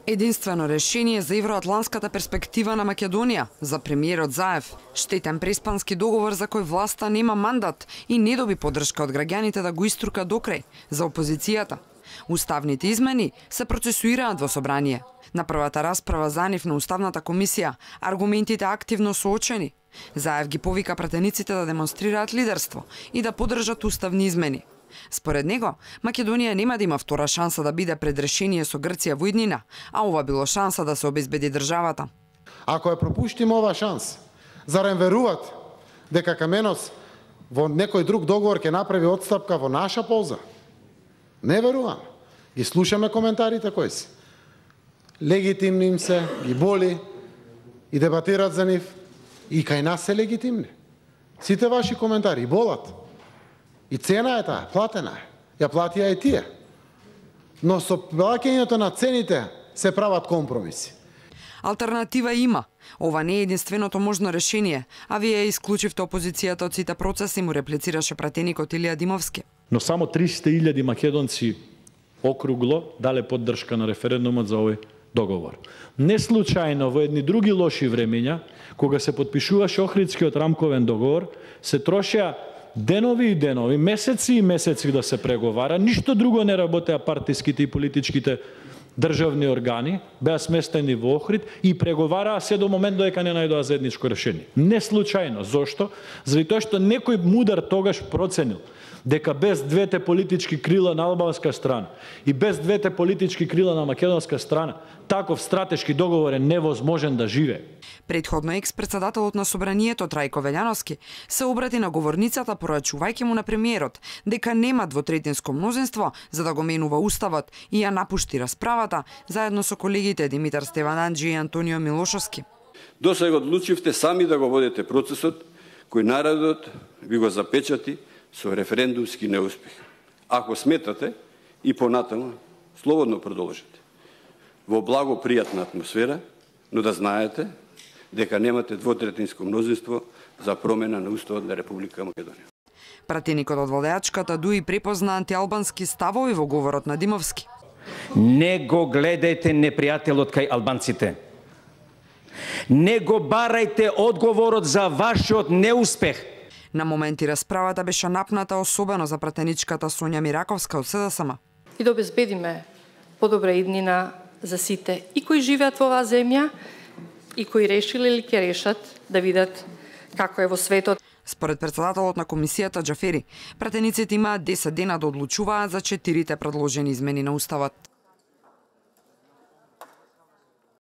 Единствено решение за евроатланската перспектива на Македонија, за премиерот Заев, штетен преспански договор за кој власта нема мандат и не доби поддршка од граѓаните да го иструка докрај, за опозицијата. Уставните измени се процесуираат во собрание. На првата расправа за нив на Уставната комисија, аргументите активно соочени. Заев ги повика пратениците да демонстрираат лидерство и да поддржат уставни измени. Според него, Македонија нема да има втора шанса да биде пред решение со Грција во иднина, а ова било шанса да се обезбеди државата. Ако ја пропуштиме ова шанс, зарем веруват дека Каменос во некој друг договор ќе направи отстапка во наша полза? Не верувам. Ги слушаме коментарите кои се. Легитимни им се, ги боли и дебатират за нив. И кај нас се легитимни. Сите ваши коментари болат. И цена е таа, платена е. Ја платија и тие. Но со плаќањето на цените се прават компромиси. Алтернатива има. Ова не е единственото можно решение, а вие исклучивте опозицијата од сите процеси, му реплицираше пратеникот Илија Димовски. Но само 300.000 македонци округло дале поддршка на референдумот за овој договор. Не случајно во едни други лоши времења, кога се потпишуваше Охридскиот рамковен договор, се трошеа денови и денови, месеци и месеци да се преговара, ништо друго не работеа партиските и политичките државни органи, беа сместени во Охрид и преговараа се до момент додека не најдоа заедничко решение. Не случајно. Зошто? Заради тоа што некој мудар тогаш проценил дека без двете политички крила на албанска страна и без двете политички крила на македонска страна, таков стратешки договор е невозможен да живее. Предходно екс-председателот на Собранието Трајко Велјановски се обрати на говорницата порачувајќи му на премиерот дека нема двотретинско мнозинство за да го менува уставот и ја напушти расправата заедно со колегите Димитар Стевананџи и Антонио Милошовски. Досега одлучивте сами да го водите процесот кој народот ви го запечати со референдумски неуспех. Ако сметате и понатаму, слободно продолжите. Во благо пријатна атмосфера, но да знаете дека немате двотретинско мнозинство за промена на Уставот на Република Македонија. Пратеникот од владеачката ДУИ препозна антиалбански ставови во говорот на Димовски. Не го гледајте непријателот кај албанците. Не го барајте одговорот за вашиот неуспех. На моменти расправата беше напната особено за пратеничката Сонја Мираковска од СДСМ. И да обезбедиме подобра иднина за сите и кои живеат во оваа земја и кои решиле или ќе решат да видат како е во светот. Според председателот на комисијата Џафери, пратениците имаат 10 дена да одлучуваат за 4 предложени измени на уставот.